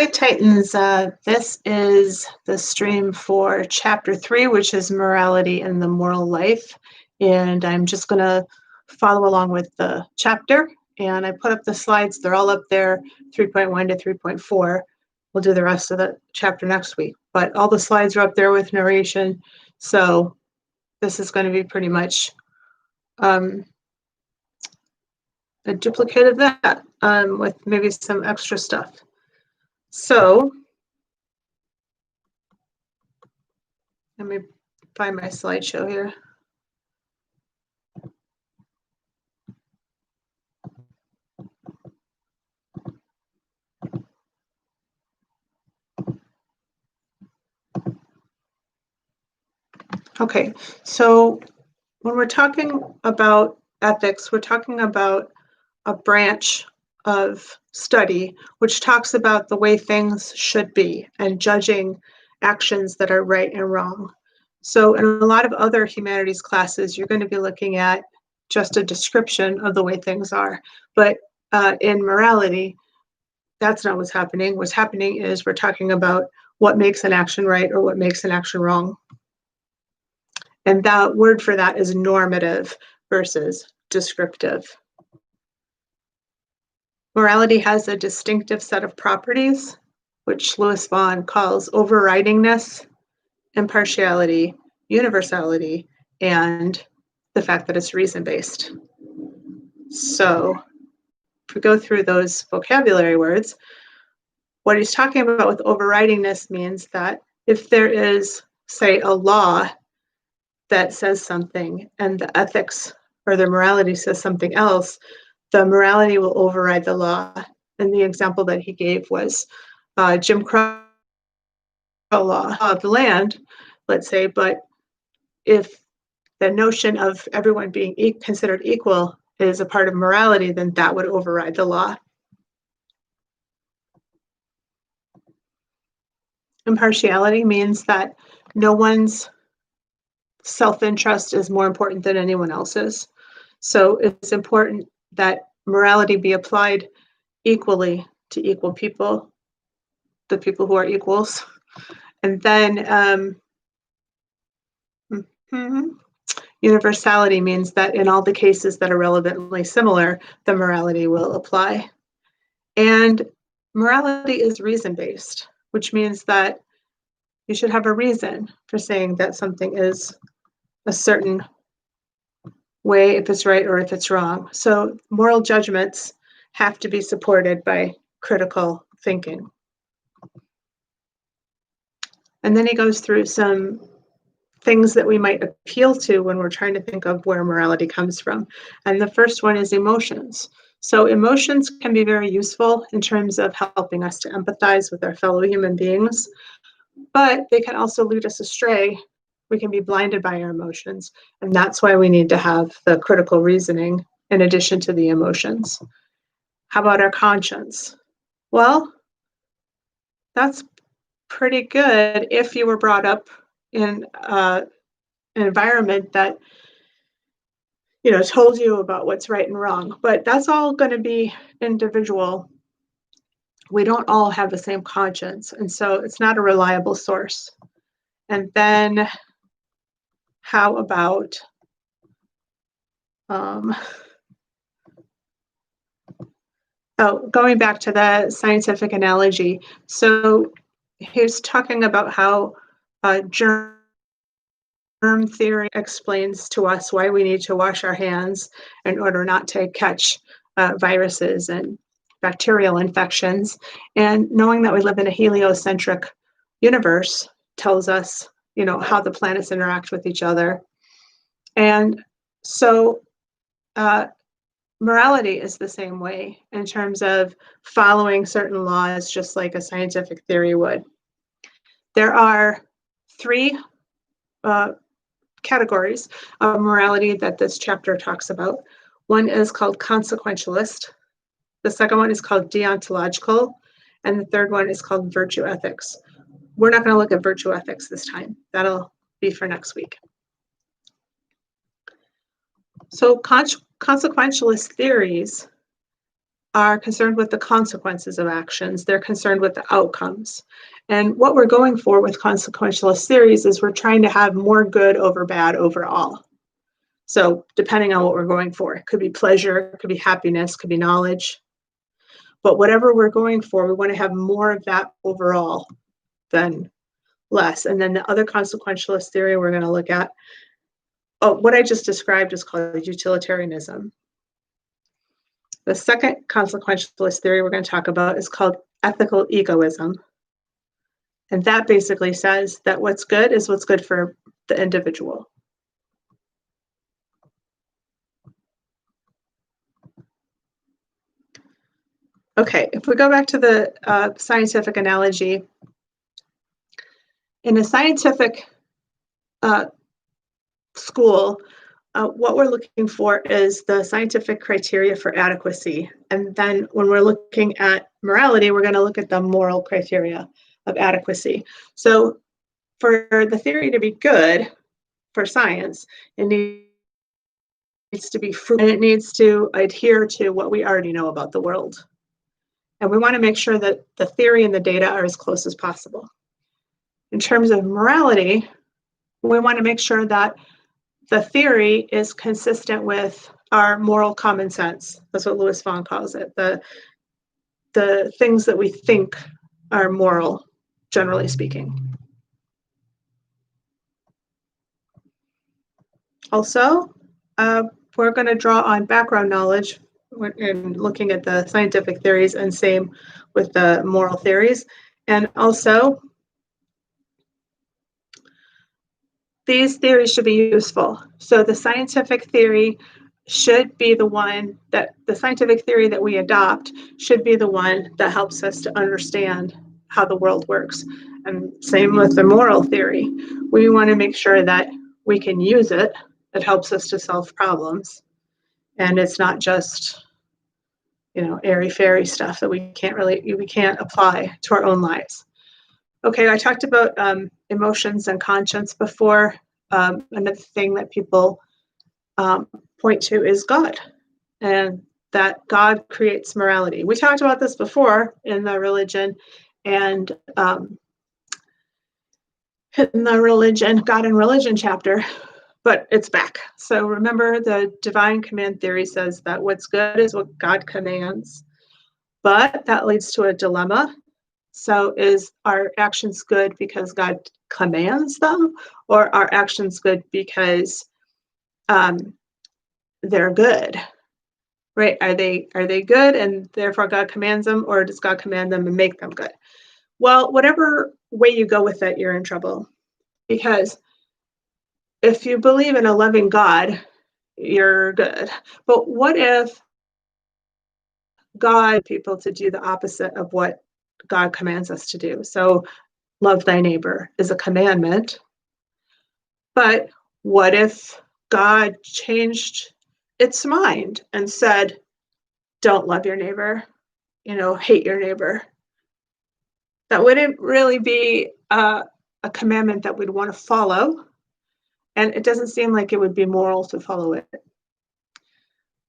Hi, Titans. This is the stream for Chapter 3, which is Morality and the Moral Life. And I'm just going to follow along with the chapter. And I put up the slides. They're all up there, 3.1 to 3.4. We'll do the rest of the chapter next week. But all the slides are up there with narration. So this is going to be pretty much a duplicate of that with maybe some extra stuff. So let me find my slideshow here. Okay, so when we're talking about ethics, we're talking about a branch of study which talks about the way things should be and judging actions that are right and wrong. So in a lot of other humanities classes, you're going to be looking at just a description of the way things are. But in morality, that's not what's happening. What's happening is we're talking about what makes an action right or what makes an action wrong. And that word for that is normative versus descriptive. Morality has a distinctive set of properties, which Lewis Vaughan calls overridingness, impartiality, universality, and the fact that it's reason-based. So if we go through those vocabulary words, what he's talking about with overridingness means that if there is, say, a law that says something and the ethics or the morality says something else, the morality will override the law. And the example that he gave was Jim Crow law of the land, let's say, but if the notion of everyone being considered equal is a part of morality, then that would override the law. Impartiality means that no one's self-interest is more important than anyone else's. So it's important that morality be applied equally to equal people, the people who are equals. And then universality means that in all the cases that are relevantly similar, the morality will apply. And morality is reason-based, which means that you should have a reason for saying that something is a certain way, if it's right or if it's wrong. So moral judgments have to be supported by critical thinking. And then he goes through some things that we might appeal to when we're trying to think of where morality comes from. And the first one is emotions. So emotions can be very useful in terms of helping us to empathize with our fellow human beings, but they can also lead us astray. We can be blinded by our emotions, and that's why we need to have the critical reasoning in addition to the emotions. How about our conscience? Well, that's pretty good if you were brought up in an environment that told you about what's right and wrong, but that's all going to be individual. We don't all have the same conscience, and so it's not a reliable source. And then how about going back to the scientific analogy. So he's talking about how germ theory explains to us why we need to wash our hands in order not to catch viruses and bacterial infections. And knowing that we live in a heliocentric universe tells us, how the planets interact with each other. And so morality is the same way in terms of following certain laws, just like a scientific theory would. There are three categories of morality that this chapter talks about. One is called consequentialist. The second one is called deontological. And the third one is called virtue ethics. We're not going to look at virtue ethics this time. That'll be for next week. So consequentialist theories are concerned with the consequences of actions. They're concerned with the outcomes. And what we're going for with consequentialist theories is we're trying to have more good over bad overall. So depending on what we're going for, it could be pleasure, it could be happiness, it could be knowledge. But whatever we're going for, we want to have more of that overall than less. And then the other consequentialist theory we're going to look at, what I just described is called utilitarianism. The second consequentialist theory we're going to talk about is called ethical egoism. And that basically says that what's good is what's good for the individual. Okay, if we go back to the scientific analogy, in a scientific school, what we're looking for is the scientific criteria for adequacy. And then when we're looking at morality, we're going to look at the moral criteria of adequacy. So for the theory to be good for science, it needs to be fruitful, and it needs to adhere to what we already know about the world. And we want to make sure that the theory and the data are as close as possible. In terms of morality, we want to make sure that the theory is consistent with our moral common sense. That's what Lewis Vaughn calls it. The things that we think are moral, generally speaking. Also, we're going to draw on background knowledge in looking at the scientific theories, and same with the moral theories. And also, these theories should be useful. So the scientific theory should be the one that, the scientific theory that we adopt should be the one that helps us to understand how the world works. And same with the moral theory. We want to make sure that we can use it. It helps us to solve problems. And it's not just, airy-fairy stuff that we can't apply to our own lives. Okay, I talked about emotions and conscience before. Another thing that people point to is God, and that God creates morality. We talked about this before in the religion and in the religion, God and religion chapter, but it's back. So remember, the divine command theory says that what's good is what God commands, but that leads to a dilemma. So is our actions good because God commands them, or are actions good because they're good, right? Are they good and therefore God commands them, or does God command them and make them good? Well, whatever way you go with it, you're in trouble. Because if you believe in a loving God, you're good. But what if God people to do the opposite of what God commands us to do? So love thy neighbor is a commandment. But what if God changed its mind and said, don't love your neighbor, hate your neighbor? That wouldn't really be a commandment that we'd want to follow. And it doesn't seem like it would be moral to follow it.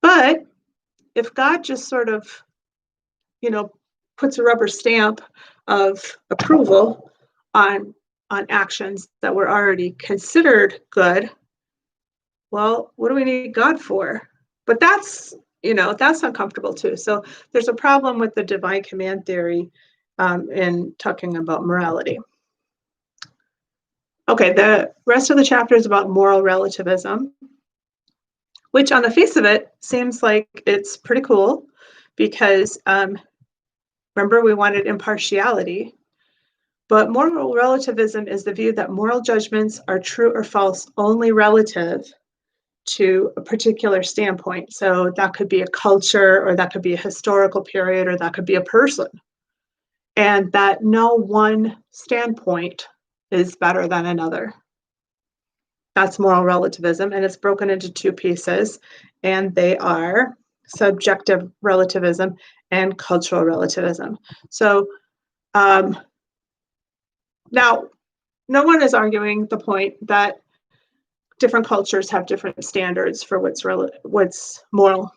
But if God just sort of, puts a rubber stamp of approval on actions that were already considered good, well, what do we need God for? But that's uncomfortable too. So there's a problem with the divine command theory in talking about morality. Okay, the rest of the chapter is about moral relativism, which on the face of it seems like it's pretty cool because remember, we wanted impartiality. But moral relativism is the view that moral judgments are true or false only relative to a particular standpoint. So that could be a culture, or that could be a historical period, or that could be a person. And that no one standpoint is better than another. That's moral relativism, and it's broken into two pieces, and they are subjective relativism and cultural relativism. So now, no one is arguing the point that different cultures have different standards for what's moral.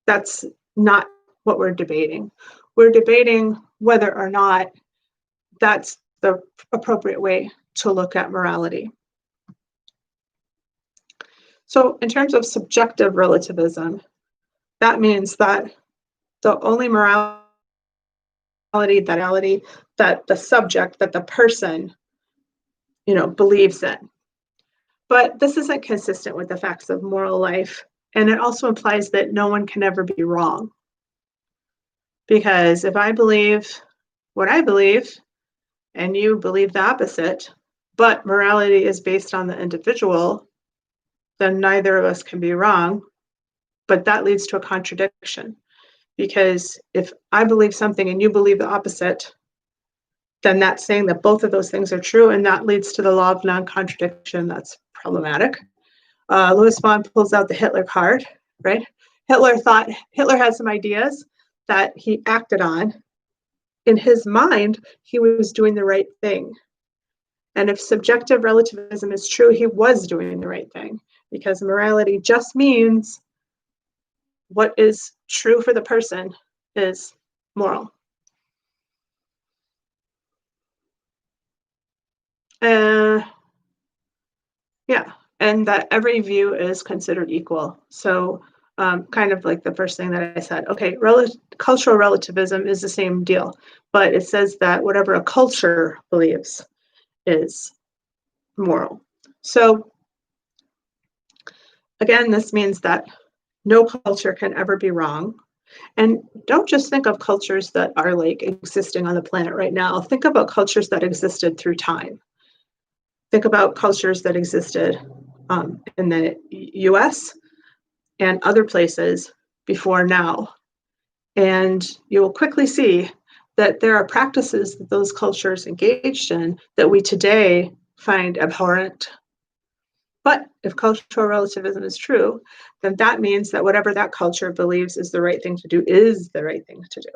That's not what we're debating. We're debating whether or not that's the appropriate way to look at morality. So in terms of subjective relativism, that means that the only morality that the subject, that the person, believes in. But this isn't consistent with the facts of moral life. And it also implies that no one can ever be wrong. Because if I believe what I believe and you believe the opposite, but morality is based on the individual, then neither of us can be wrong. But that leads to a contradiction. Because if I believe something and you believe the opposite, then that's saying that both of those things are true, and that leads to the law of non-contradiction. That's problematic. Louis Bonn pulls out the Hitler card, right? Hitler had some ideas that he acted on. In his mind, he was doing the right thing. And if subjective relativism is true, he was doing the right thing, because morality just means what is true for the person is moral. And that every view is considered equal. So kind of like the first thing that I said, okay, cultural relativism is the same deal, but it says that whatever a culture believes is moral. So again, this means that no culture can ever be wrong. And don't just think of cultures that are like existing on the planet right now. Think about cultures that existed through time. Think about cultures that existed in the US and other places before now. And you will quickly see that there are practices that those cultures engaged in that we today find abhorrent. But if cultural relativism is true, then that means that whatever that culture believes is the right thing to do is the right thing to do.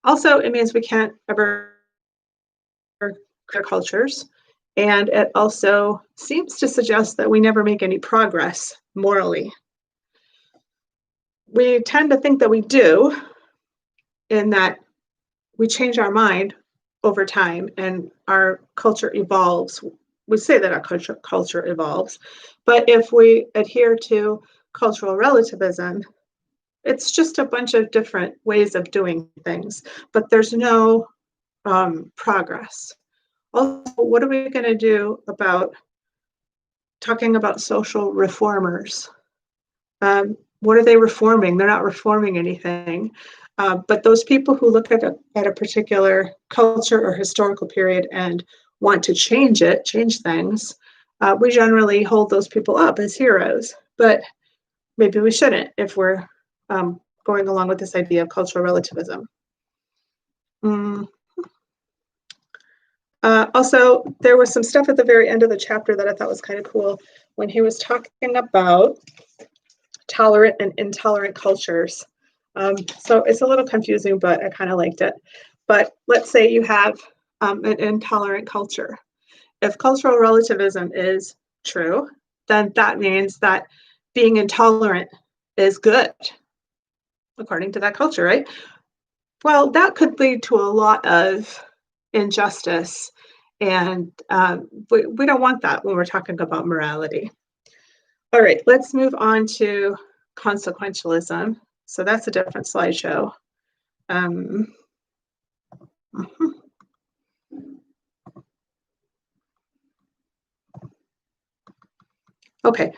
Also, it means we can't ever clear cultures. And it also seems to suggest that we never make any progress morally. We tend to think that we do, in that we change our mind over time and our culture evolves. We say that our culture evolves, but if we adhere to cultural relativism, it's just a bunch of different ways of doing things, but there's no progress. Also, what are we going to do about talking about social reformers? What are they reforming? They're not reforming anything. But those people who look at a particular culture or historical period and want to change things, we generally hold those people up as heroes. But maybe we shouldn't if we're going along with this idea of cultural relativism. Also, there was some stuff at the very end of the chapter that I thought was kind of cool when he was talking about tolerant and intolerant cultures. So it's a little confusing, but I kind of liked it. But let's say you have an intolerant culture. If cultural relativism is true, then that means that being intolerant is good, according to that culture, right? Well, that could lead to a lot of injustice, and we don't want that when we're talking about morality. All right, let's move on to consequentialism. So that's a different slideshow. Okay,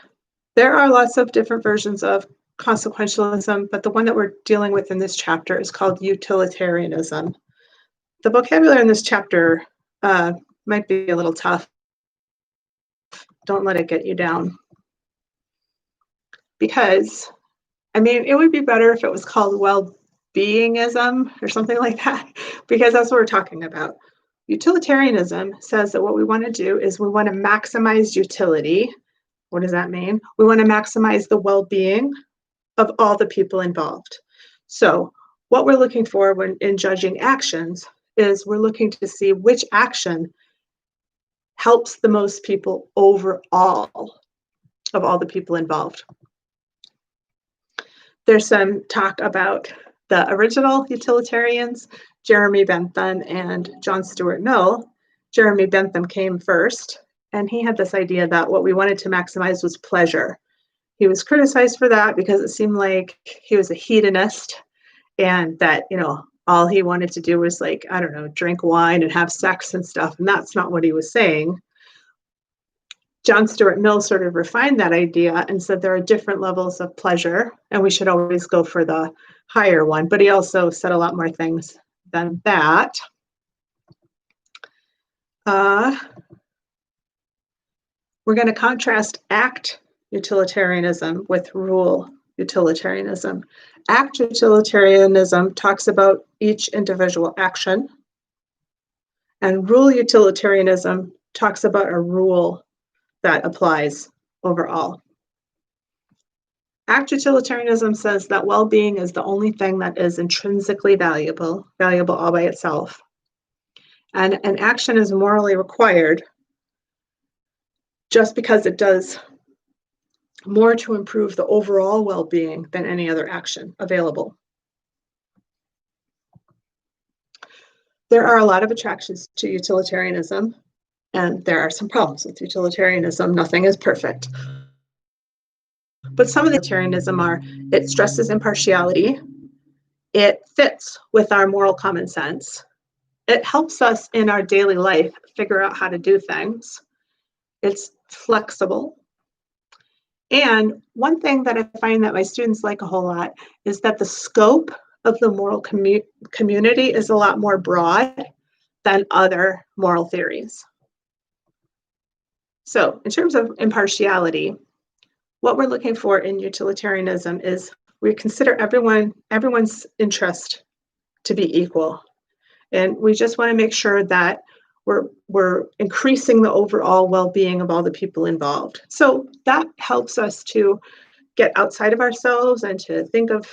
there are lots of different versions of consequentialism, but the one that we're dealing with in this chapter is called utilitarianism. The vocabulary in this chapter might be a little tough. Don't let it get you down. Because, it would be better if it was called well-beingism or something like that, because that's what we're talking about. Utilitarianism says that what we want to do is we want to maximize utility. What does that mean? We want to maximize the well-being of all the people involved. So what we're looking for when in judging actions is we're looking to see which action helps the most people overall of all the people involved. There's some talk about the original utilitarians, Jeremy Bentham and John Stuart Mill. Jeremy Bentham came first, and he had this idea that what we wanted to maximize was pleasure. He was criticized for that because it seemed like he was a hedonist and that, all he wanted to do was, like, I don't know, drink wine and have sex and stuff. And that's not what he was saying. John Stuart Mill sort of refined that idea and said there are different levels of pleasure and we should always go for the higher one. But he also said a lot more things than that. We're going to contrast act utilitarianism with rule utilitarianism. Act utilitarianism talks about each individual action, and rule utilitarianism talks about a rule that applies overall. Act utilitarianism says that well-being is the only thing that is intrinsically valuable all by itself. And an action is morally required just because it does more to improve the overall well-being than any other action available. There are a lot of attractions to utilitarianism, and there are some problems with utilitarianism. Nothing is perfect. But some of the utilitarianism are, it stresses impartiality, it fits with our moral common sense, it helps us in our daily life figure out how to do things, it's flexible. And one thing that I find that my students like a whole lot is that the scope of the moral community is a lot more broad than other moral theories. So in terms of impartiality, what we're looking for in utilitarianism is we consider everyone's interest to be equal. And we just want to make sure that we're increasing the overall well-being of all the people involved. So that helps us to get outside of ourselves and to think of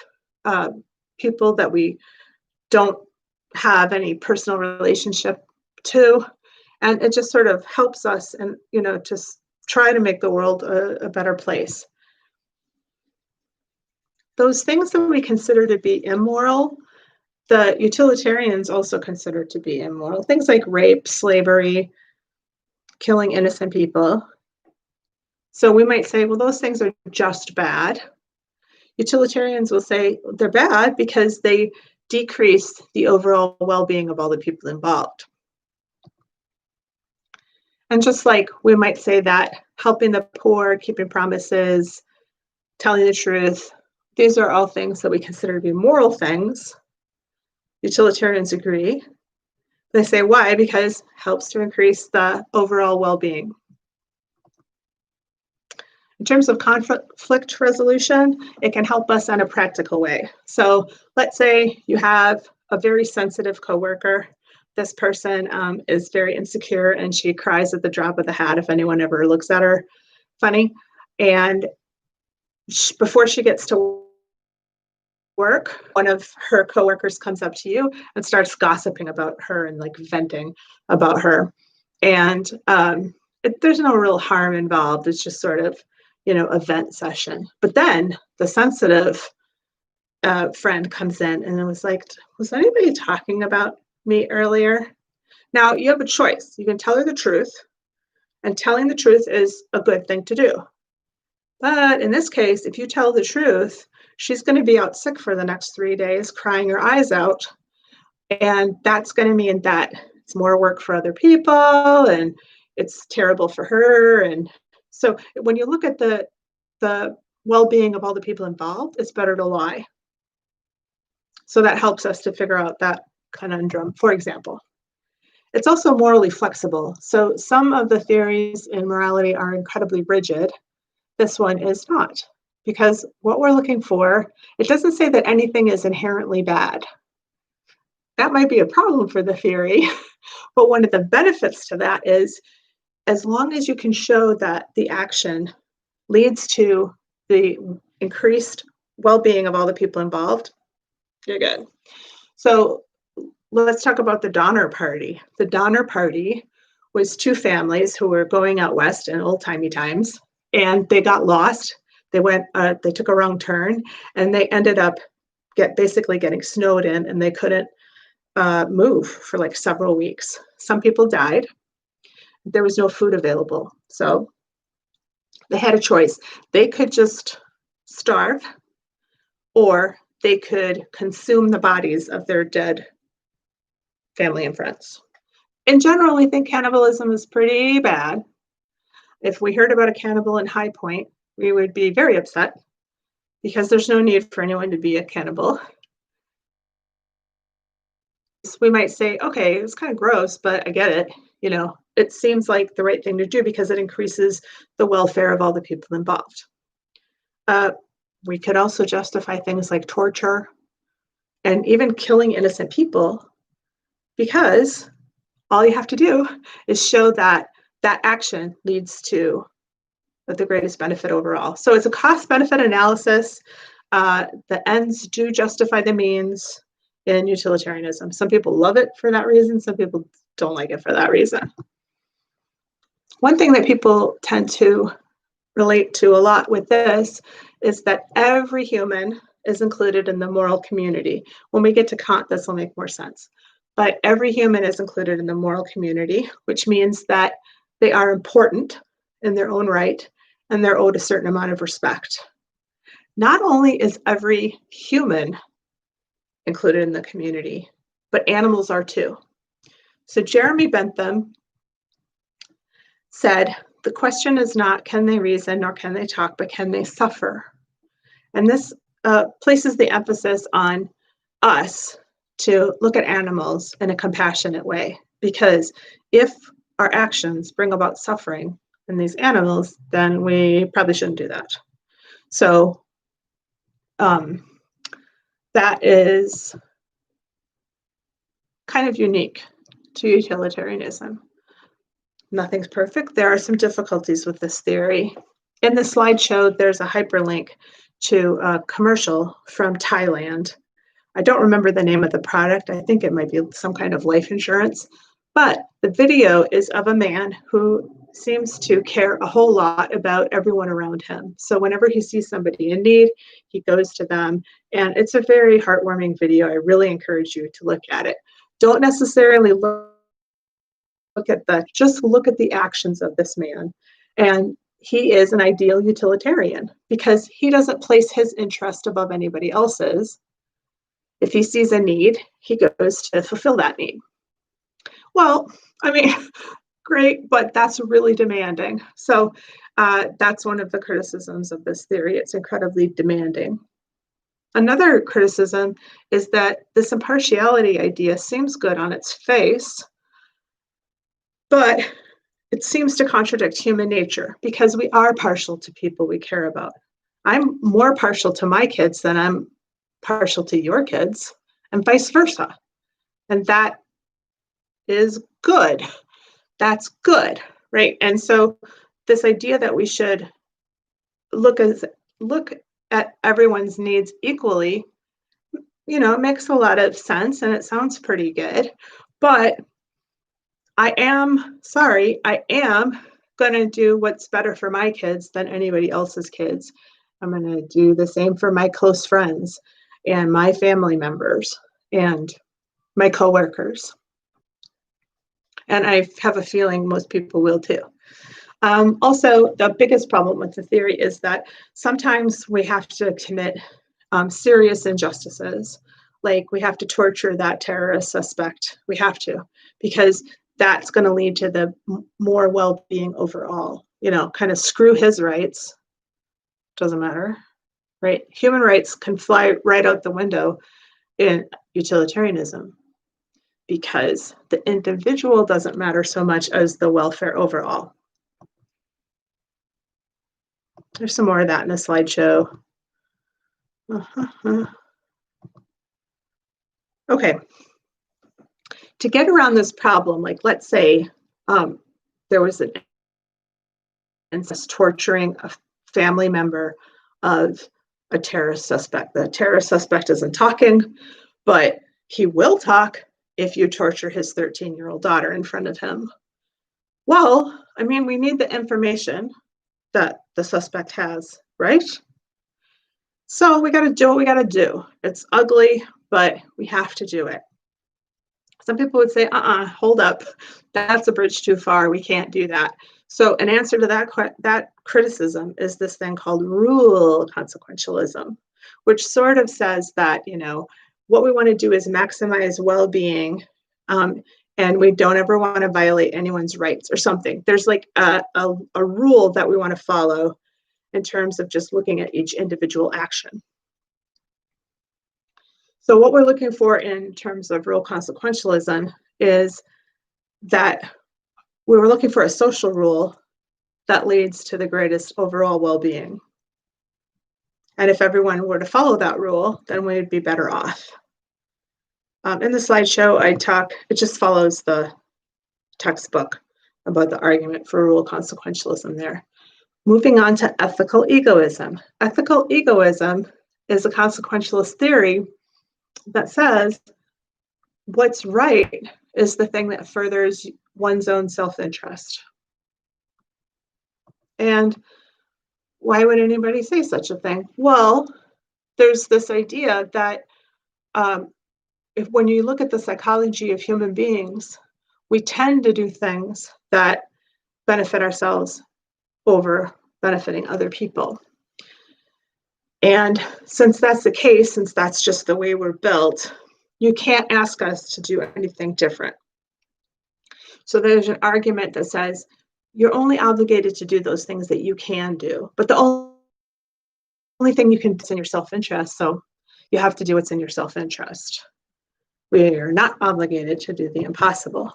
people that we don't have any personal relationship to. And it just sort of helps us and, to try to make the world a better place. Those things that we consider to be immoral, the utilitarians also consider to be immoral. Things like rape, slavery, killing innocent people. So we might say, well, those things are just bad. Utilitarians will say they're bad because they decrease the overall well-being of all the people involved. And just like we might say that helping the poor, keeping promises, telling the truth, these are all things that we consider to be moral things. Utilitarians agree. They say why? Because it helps to increase the overall well-being. In terms of conflict resolution, it can help us in a practical way. So let's say you have a very sensitive coworker. This person is very insecure and she cries at the drop of the hat if anyone ever looks at her funny. And before she gets to work, one of her coworkers comes up to you and starts gossiping about her and like venting about her. And there's no real harm involved. It's just sort of, a vent session. But then the sensitive friend comes in and it was like, was anybody talking about me earlier? Now you have a choice. You can tell her the truth, and telling the truth is a good thing to do. But in this case, if you tell the truth, she's going to be out sick for the next 3 days, crying her eyes out. And that's going to mean that it's more work for other people and it's terrible for her. And so when you look at the well-being of all the people involved, it's better to lie. So that helps us to figure out that conundrum, for example. It's also morally flexible. So some of the theories in morality are incredibly rigid. This one is not, because what we're looking for, it doesn't say that anything is inherently bad. That might be a problem for the theory, but one of the benefits to that is as long as you can show that the action leads to the increased well-being of all the people involved, you're good. So let's talk about the Donner Party. The Donner Party was two families who were going out west in old-timey times, and they got lost. They took a wrong turn, and they ended up basically getting snowed in, and they couldn't move for like several weeks. Some people died. There was no food available. So they had a choice. They could just starve, or they could consume the bodies of their dead family and friends. In general, we think cannibalism is pretty bad. If we heard about a cannibal in High Point, we would be very upset because there's no need for anyone to be a cannibal. We might say, okay, it's kind of gross, but I get it. It seems like the right thing to do because it increases the welfare of all the people involved. We could also justify things like torture and even killing innocent people, because all you have to do is show that that action leads to the greatest benefit overall. So it's a cost-benefit analysis. The ends do justify the means in utilitarianism. Some people love it for that reason. Some people don't like it for that reason. One thing that people tend to relate to a lot with this is that every human is included in the moral community. When we get to Kant, this will make more sense. But every human is included in the moral community, which means that they are important in their own right, and they're owed a certain amount of respect. Not only is every human included in the community, but animals are too. So Jeremy Bentham said, the question is not can they reason nor can they talk, but can they suffer? And this places the emphasis on us to look at animals in a compassionate way, because if our actions bring about suffering in these animals, then we probably shouldn't do that. So that is kind of unique to utilitarianism. Nothing's perfect. There are some difficulties with this theory. In the slideshow, there's a hyperlink to a commercial from Thailand. I don't remember the name of the product. I think it might be some kind of life insurance. But the video is of a man who seems to care a whole lot about everyone around him. So whenever he sees somebody in need, he goes to them. And it's a very heartwarming video. I really encourage you to look at it. Don't necessarily just look at the actions of this man. And he is an ideal utilitarian because he doesn't place his interest above anybody else's. If he sees a need, he goes to fulfill that need. Well, I mean, great, but that's really demanding. So that's one of the criticisms of this theory. It's incredibly demanding. Another criticism is that this impartiality idea seems good on its face, but it seems to contradict human nature because we are partial to people we care about. I'm more partial to my kids than I'm partial to your kids, and vice versa. And that is good. That's good, right? And so this idea that we should look at everyone's needs equally, it makes a lot of sense and it sounds pretty good. But I am going to do what's better for my kids than anybody else's kids. I'm going to do the same for my close friends and my family members and my coworkers. And I have a feeling most people will too. Also, the biggest problem with the theory is that sometimes we have to commit serious injustices. Like we have to torture that terrorist suspect. We have to, because that's going to lead to the more well-being overall. Kind of screw his rights. Doesn't matter, right? Human rights can fly right out the window in utilitarianism because the individual doesn't matter so much as the welfare overall. There's some more of that in the slideshow. Okay. To get around this problem, like let's say there was an incest torturing a family member of a terrorist suspect. The terrorist suspect isn't talking, but he will talk if you torture his 13-year-old daughter in front of him. Well, I mean, we need the information that the suspect has right? So we got to do what we got to do. It's ugly, but we have to do it. Some people would say, hold up. That's a bridge too far. We can't do that. So an answer to that criticism is this thing called rule consequentialism, which sort of says that, what we want to do is maximize well-being, and we don't ever want to violate anyone's rights or something. There's like a rule that we want to follow in terms of just looking at each individual action. So what we're looking for in terms of rule consequentialism is that we were looking for a social rule that leads to the greatest overall well-being. And if everyone were to follow that rule, then we'd be better off. In the slideshow, it just follows the textbook about the argument for rule consequentialism there. Moving on to ethical egoism. Ethical egoism is a consequentialist theory that says what's right is the thing that furthers one's own self-interest. And why would anybody say such a thing? Well, there's this idea that when you look at the psychology of human beings, we tend to do things that benefit ourselves over benefiting other people. And since that's the case, since that's just the way we're built, you can't ask us to do anything different. So there's an argument that says you're only obligated to do those things that you can do, but the only thing you can do is in your self-interest, so you have to do what's in your self-interest. We are not obligated to do the impossible.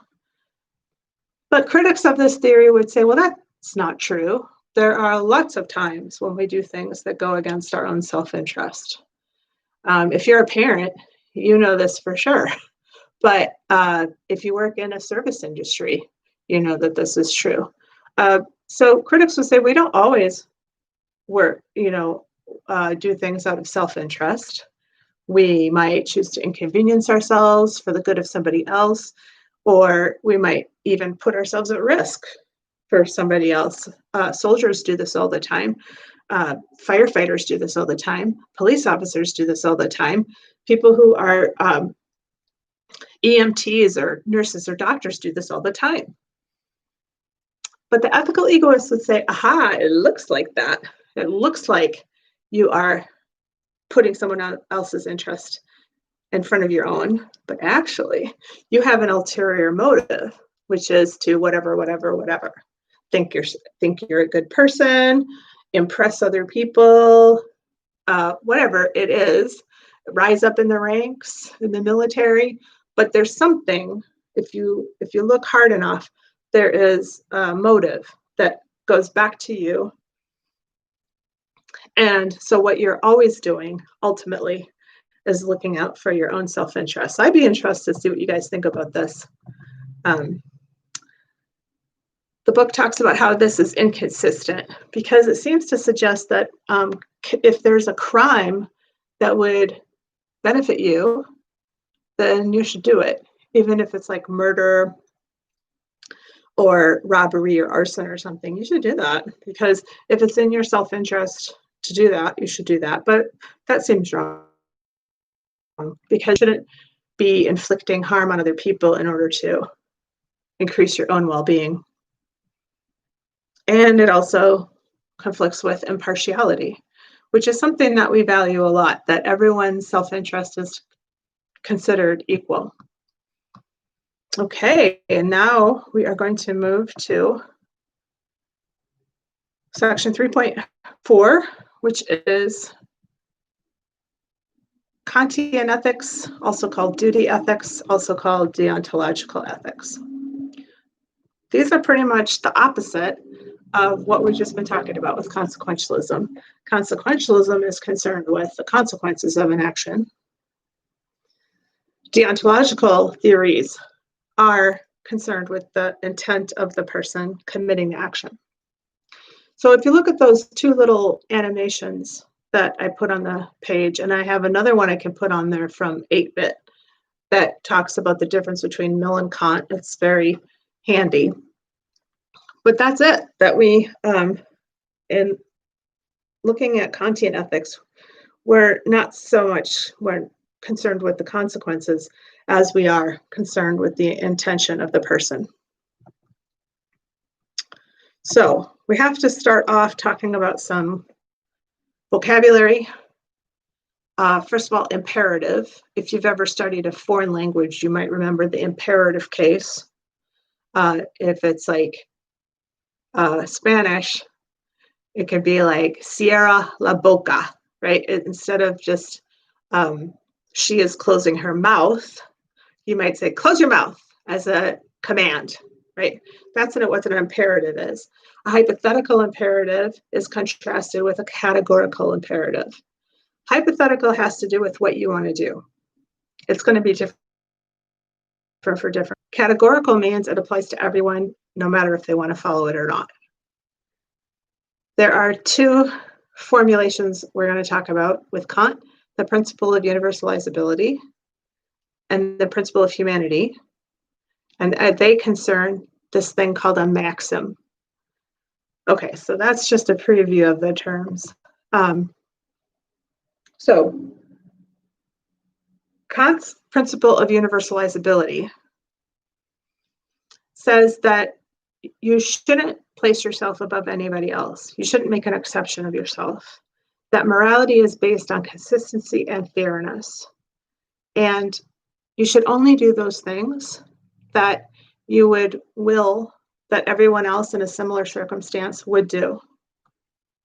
But critics of this theory would say, well, that's not true. There are lots of times when we do things that go against our own self-interest. If you're a parent, you know this for sure. But if you work in a service industry, you know that this is true. So critics would say we don't always do things out of self-interest. We might choose to inconvenience ourselves for the good of somebody else, or we might even put ourselves at risk for somebody else. Soldiers do this all the time. Firefighters do this all the time. Police officers do this all the time. People who are EMTs or nurses or doctors do this all the time. But the ethical egoists would say, aha, it looks like that. It looks like you are putting someone else's interest in front of your own, but actually you have an ulterior motive, which is to whatever. Think you're a good person, impress other people, whatever it is, rise up in the ranks in the military. But there's something, if you look hard enough, there is a motive that goes back to you. And so what you're always doing ultimately is looking out for your own self-interest. So I'd be interested to see what you guys think about this. The book talks about how this is inconsistent because it seems to suggest that if there's a crime that would benefit you, then you should do it, even if it's like murder or robbery or arson or something. You should do that because if it's in your self-interest to do that, you should do that. But that seems wrong because you shouldn't be inflicting harm on other people in order to increase your own well-being. And it also conflicts with impartiality, which is something that we value a lot, that everyone's self-interest is considered equal. Okay, and now we are going to move to section 3.4, which is Kantian ethics, also called duty ethics, also called deontological ethics. These are pretty much the opposite of what we've just been talking about with consequentialism. Consequentialism is concerned with the consequences of an action. Deontological theories are concerned with the intent of the person committing the action. So if you look at those two little animations that I put on the page, and I have another one I can put on there from 8-Bit that talks about the difference between Mill and Kant. It's very handy. But that's it, that we, in looking at Kantian ethics, we're not so much we're concerned with the consequences as we are concerned with the intention of the person. So we have to start off talking about some vocabulary. First of all, imperative. If you've ever studied a foreign language, you might remember the imperative case. If it's like Spanish, it could be like cierra la boca, right? Instead of just she is closing her mouth, you might say close your mouth as a command, right? That's what an imperative is. A hypothetical imperative is contrasted with a categorical imperative. Hypothetical has to do with what you want to do. It's going to be different for different. Categorical means it applies to everyone, no matter if they want to follow it or not. There are two formulations we're going to talk about with Kant, the principle of universalizability and the principle of humanity. And they concern this thing called a maxim. Okay, so that's just a preview of the terms. So Kant's principle of universalizability says that you shouldn't place yourself above anybody else. You shouldn't make an exception of yourself. That morality is based on consistency and fairness. And you should only do those things that you would will that everyone else in a similar circumstance would do.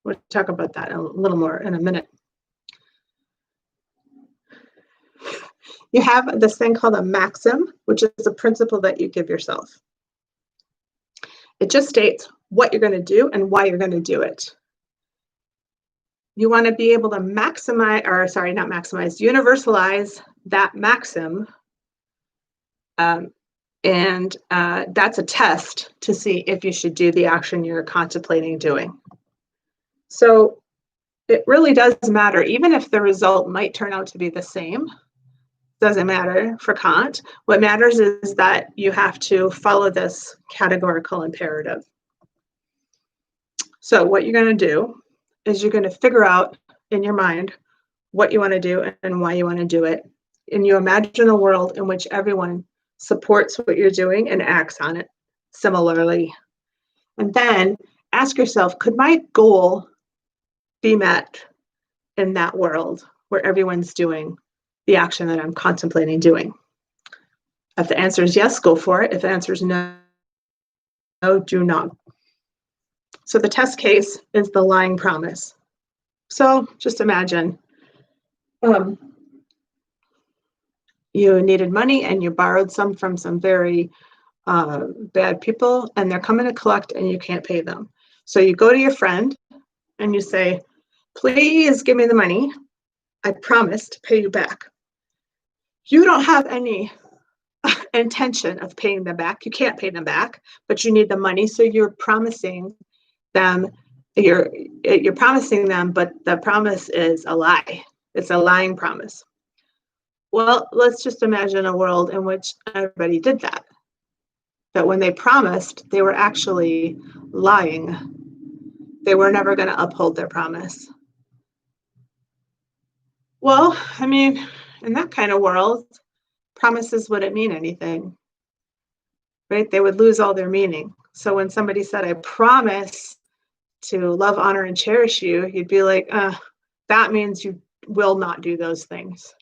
We'll talk about that a little more in a minute. You have this thing called a maxim, which is a principle that you give yourself. It just states what you're going to do and why you're going to do it. You want to be able to universalize that maxim. And that's a test to see if you should do the action you're contemplating doing. So it really does matter, even if the result might turn out to be the same. Doesn't matter for Kant. What matters is that you have to follow this categorical imperative. So what you're going to do is you're going to figure out in your mind what you want to do and why you want to do it. And you imagine a world in which everyone supports what you're doing and acts on it similarly. And then ask yourself, could my goal be met in that world where everyone's doing the action that I'm contemplating doing? If the answer is yes, go for it. If the answer is no, do not. So the test case is the lying promise. So just imagine you needed money and you borrowed some from some very bad people, and they're coming to collect and you can't pay them. So you go to your friend and you say, please give me the money. I promise to pay you back. You don't have any intention of paying them back. You can't pay them back, but you need the money. So you're promising them, you're promising them, but the promise is a lie. It's a lying promise. Well, let's just imagine a world in which everybody did that. That when they promised, they were actually lying. They were never going to uphold their promise. Well, I mean, in that kind of world, promises wouldn't mean anything, right? They would lose all their meaning. So when somebody said, I promise to love, honor, and cherish you, you'd be like, that means you will not do those things.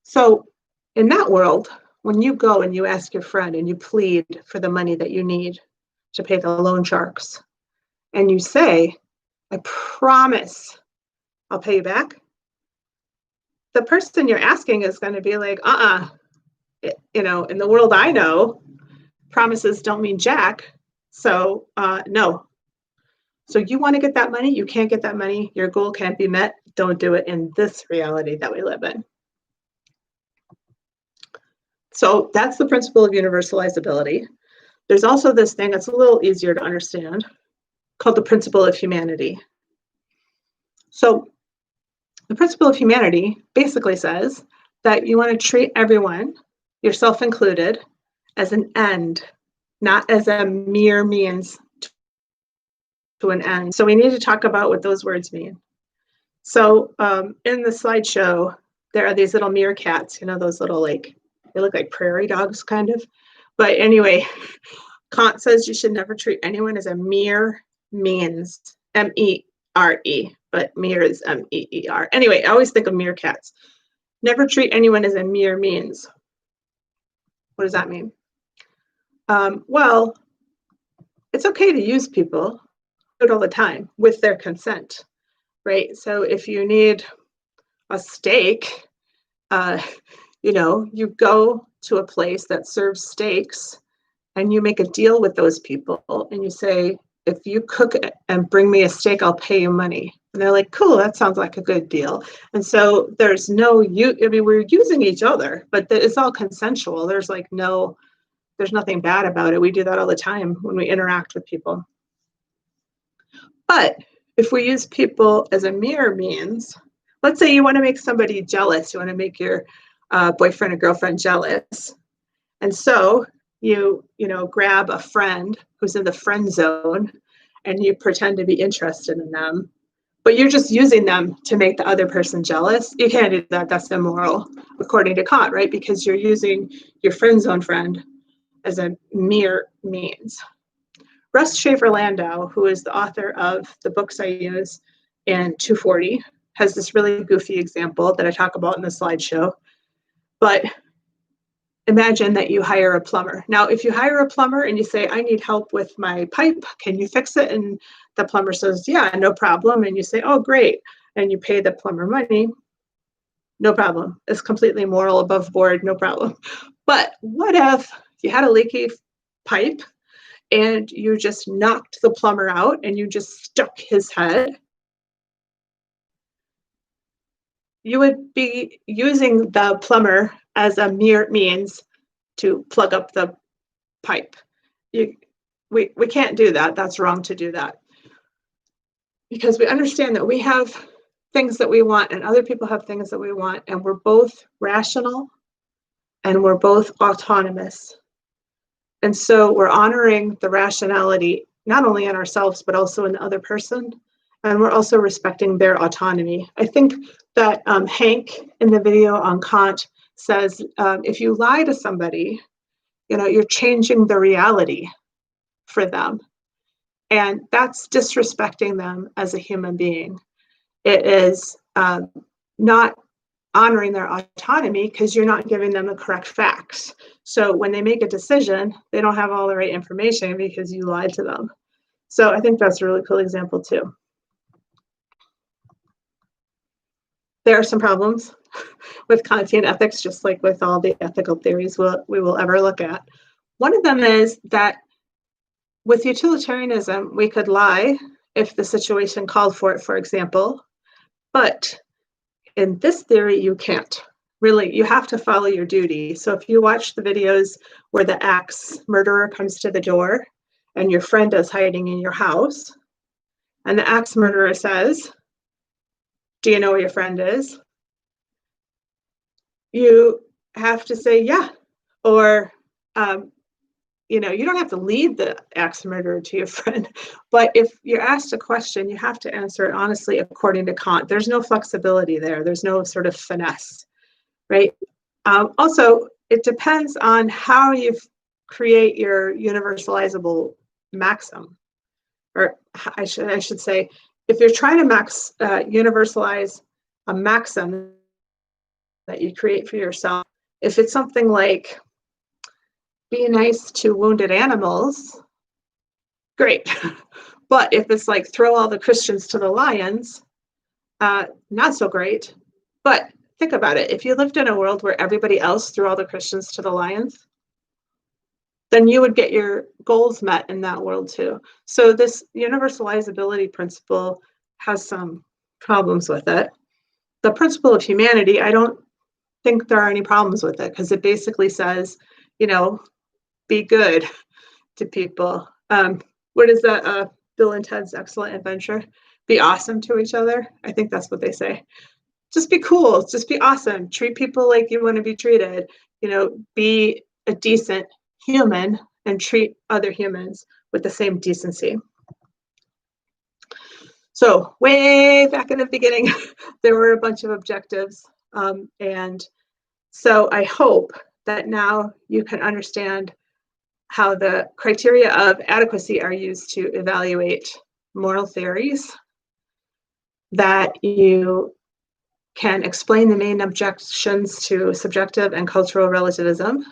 So in that world, when you go and you ask your friend and you plead for the money that you need to pay the loan sharks, and you say, I promise I'll pay you back, the person you're asking is going to be like, in the world I know, promises don't mean jack. So no. So you want to get that money, you can't get that money, your goal can't be met, don't do it in this reality that we live in. So that's the principle of universalizability. There's also this thing that's a little easier to understand called the principle of humanity. So the principle of humanity basically says that you want to treat everyone, yourself included, as an end, not as a mere means to to an end. So we need to talk about what those words mean. So in the slideshow, there are these little meerkats, you know, those little, like, they look like prairie dogs kind of. But anyway, Kant says you should never treat anyone as a mere means, M-E-R-E, but mere is M-E-E-R. Anyway, I always think of meerkats. Never treat anyone as a mere means. What does that mean? Well, it's okay to use people, do it all the time with their consent, right? So if you need a steak, you know, you go to a place that serves steaks and you make a deal with those people and you say, if you cook it and bring me a steak, I'll pay you money. And they're like, cool, that sounds like a good deal. And so there's no, I mean, we're using each other, but it's all consensual. There's like there's nothing bad about it. We do that all the time when we interact with people. But if we use people as a mere means, let's say you want to make somebody jealous, you want to make your boyfriend or girlfriend jealous. And so you grab a friend who's in the friend zone and you pretend to be interested in them, but you're just using them to make the other person jealous. You can't do that. That's immoral, according to Kant, right? Because you're using your friend zone friend as a mere means. Russ Shafer Landau, who is the author of the books I use in 240, has this really goofy example that I talk about in the slideshow. But imagine that you hire a plumber. Now, if you hire a plumber and you say, I need help with my pipe, can you fix it? And the plumber says, yeah, no problem. And you say, oh, great. And you pay the plumber money, no problem. It's completely moral, above board, no problem. But what if you had a leaky pipe and you just knocked the plumber out and you just stuck his head? You would be using the plumber as a mere means to plug up the pipe. We can't do that. That's wrong to do that. Because we understand that we have things that we want and other people have things that we want, and we're both rational and we're both autonomous. And so we're honoring the rationality, not only in ourselves, but also in the other person. And we're also respecting their autonomy. I think that Hank in the video on Kant says, if you lie to somebody, you're changing the reality for them. And that's disrespecting them as a human being. It is not honoring their autonomy because you're not giving them the correct facts. So when they make a decision, they don't have all the right information because you lied to them. So I think that's a really cool example too. There are some problems with Kantian ethics, just like with all the ethical theories we will ever look at. One of them is that with utilitarianism, we could lie if the situation called for it, for example, but in this theory, you can't. Really, you have to follow your duty. So if you watch the videos where the axe murderer comes to the door and your friend is hiding in your house, and the axe murderer says, do you know where your friend is? You have to say, yeah. Or, you don't have to lead the axe murderer to your friend. But if you're asked a question, you have to answer it honestly, according to Kant. There's no flexibility there. There's no sort of finesse, right? Also, it depends on how you create your universalizable maxim. Or I should say, if you're trying to universalize a maxim that you create for yourself, if it's something like be nice to wounded animals, great. But if it's like throw all the Christians to the lions, not so great. But think about it. If you lived in a world where everybody else threw all the Christians to the lions, then you would get your goals met in that world too. So this universalizability principle has some problems with it. The principle of humanity, I don't think there are any problems with it because it basically says, be good to people. What is that? Bill and Ted's Excellent Adventure? Be awesome to each other. I think that's what they say. Just be cool. Just be awesome. Treat people like you want to be treated. Be a decent human and treat other humans with the same decency. So way back in the beginning, there were a bunch of objectives. And so I hope that now you can understand how the criteria of adequacy are used to evaluate moral theories, that you can explain the main objections to subjective and cultural relativism,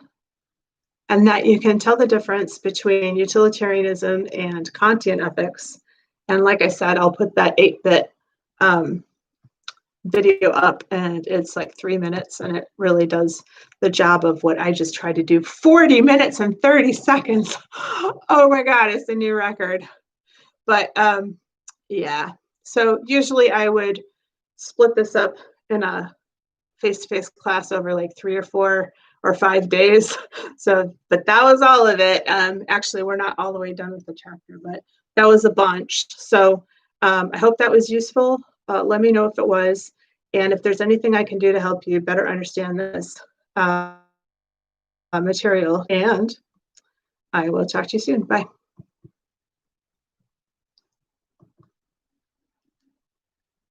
and that you can tell the difference between utilitarianism and Kantian ethics. And like I said, I'll put that 8-bit video up, and it's like 3 minutes, and it really does the job of what I just tried to do. 40 minutes and 30 seconds. Oh my God, it's a new record. But yeah, so usually I would split this up in a face-to-face class over like 3 or 4 or 5 days. So, but that was all of it. Actually, we're not all the way done with the chapter, but that was a bunch. So I hope that was useful. Let me know if it was, and if there's anything I can do to help you better understand this material. And I will talk to you soon. Bye.